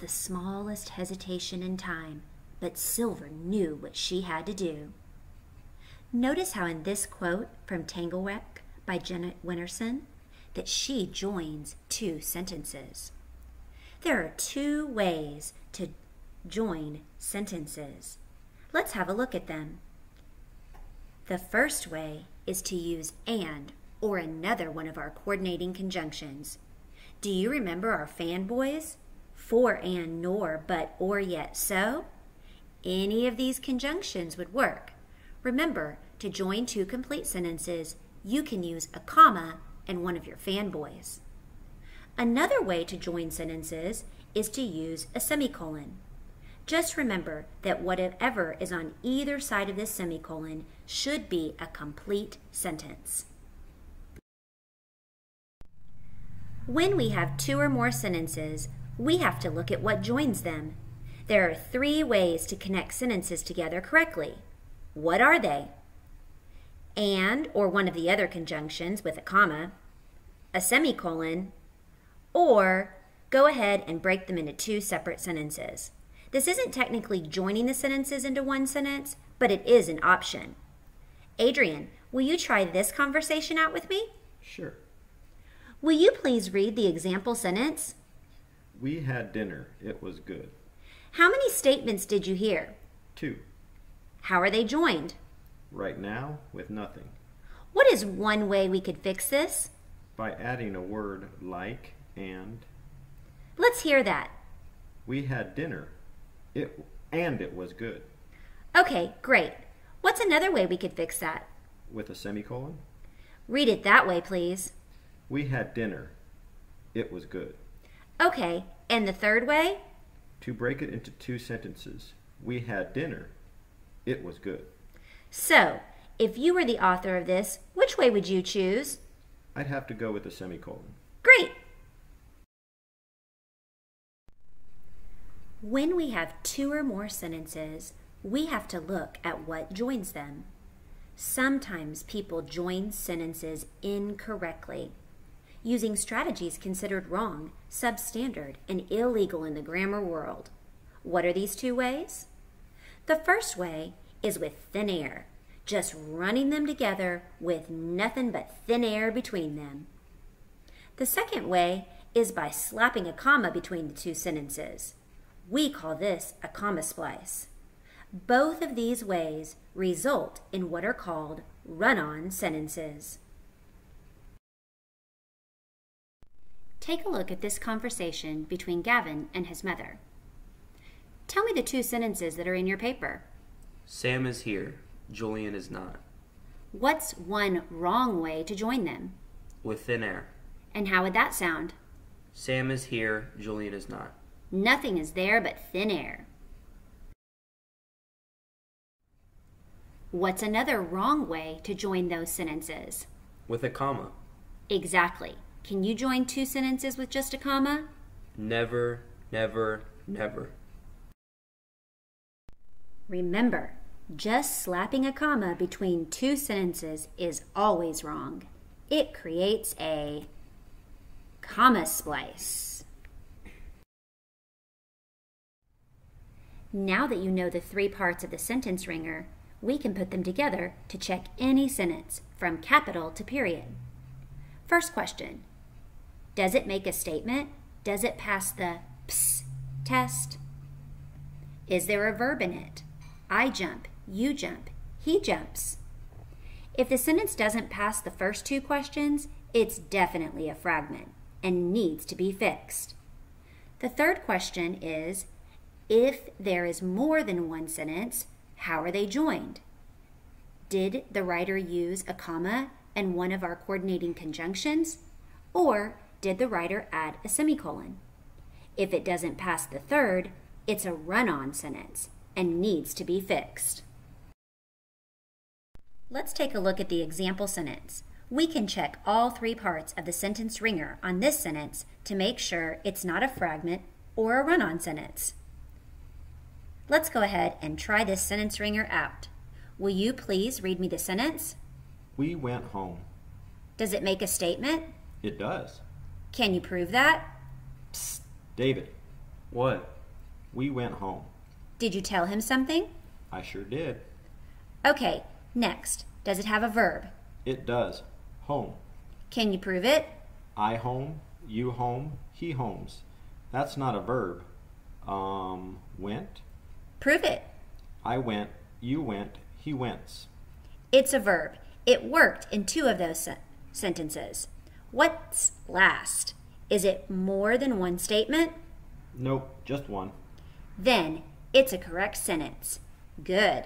the smallest hesitation in time, but Silver knew what she had to do. Notice how in this quote from Tanglewreck by Jenna Winterson that she joins two sentences. There are two ways to join sentences. Let's have a look at them. The first way is to use and or another one of our coordinating conjunctions. Do you remember our fanboys? For and nor, but, or, yet, so? Any of these conjunctions would work. Remember, to join two complete sentences, you can use a comma and one of your fanboys. Another way to join sentences is to use a semicolon. Just remember that whatever is on either side of this semicolon should be a complete sentence. When we have two or more sentences, we have to look at what joins them. There are three ways to connect sentences together correctly. What are they? And or one of the other conjunctions with a comma, a semicolon, or go ahead and break them into two separate sentences. This isn't technically joining the sentences into one sentence, but it is an option. Adrian, will you try this conversation out with me? Sure. Will you please read the example sentence? We had dinner. It was good. How many statements did you hear? 2. How are they joined? Right now, with nothing. What is one way we could fix this? By adding a word like and. Let's hear that. We had dinner. It was good. Okay, great. What's another way we could fix that? With a semicolon. Read it that way, please. We had dinner. It was good. Okay, and the third way? To break it into two sentences. We had dinner. It was good. So, if you were the author of this, which way would you choose? I'd have to go with a semicolon. Great! When we have two or more sentences, we have to look at what joins them. Sometimes people join sentences incorrectly, using strategies considered wrong, substandard, and illegal in the grammar world. What are these two ways? The first way is with thin air, just running them together with nothing but thin air between them. The second way is by slapping a comma between the two sentences. We call this a comma splice. Both of these ways result in what are called run-on sentences. Take a look at this conversation between Gavin and his mother. Tell me the two sentences that are in your paper. Sam is here. Julian is not. What's one wrong way to join them? With thin air. And how would that sound? Sam is here. Julian is not. Nothing is there but thin air. What's another wrong way to join those sentences? With a comma. Exactly. Can you join two sentences with just a comma? Never, never, never. Remember, just slapping a comma between two sentences is always wrong. It creates a comma splice. Now that you know the three parts of the sentence ringer, we can put them together to check any sentence from capital to period. First question, does it make a statement? Does it pass the ps test? Is there a verb in it? I jump, you jump, he jumps. If the sentence doesn't pass the first two questions, it's definitely a fragment and needs to be fixed. The third question is, if there is more than one sentence, how are they joined? Did the writer use a comma and one of our coordinating conjunctions? Or did the writer add a semicolon? If it doesn't pass the third, it's a run-on sentence and needs to be fixed. Let's take a look at the example sentence. We can check all three parts of the sentence ringer on this sentence to make sure it's not a fragment or a run-on sentence. Let's go ahead and try this sentence ringer out. Will you please read me the sentence? We went home. Does it make a statement? It does. Can you prove that? Psst, David. What? We went home. Did you tell him something? I sure did. Okay, next. Does it have a verb? It does. Home. Can you prove it? I home, you home, he homes. That's not a verb. Went? Prove it. I went, you went, he wents. It's a verb. It worked in 2 of those sentences. What's last? Is it more than one statement? Nope, just one. Then it's a correct sentence. Good.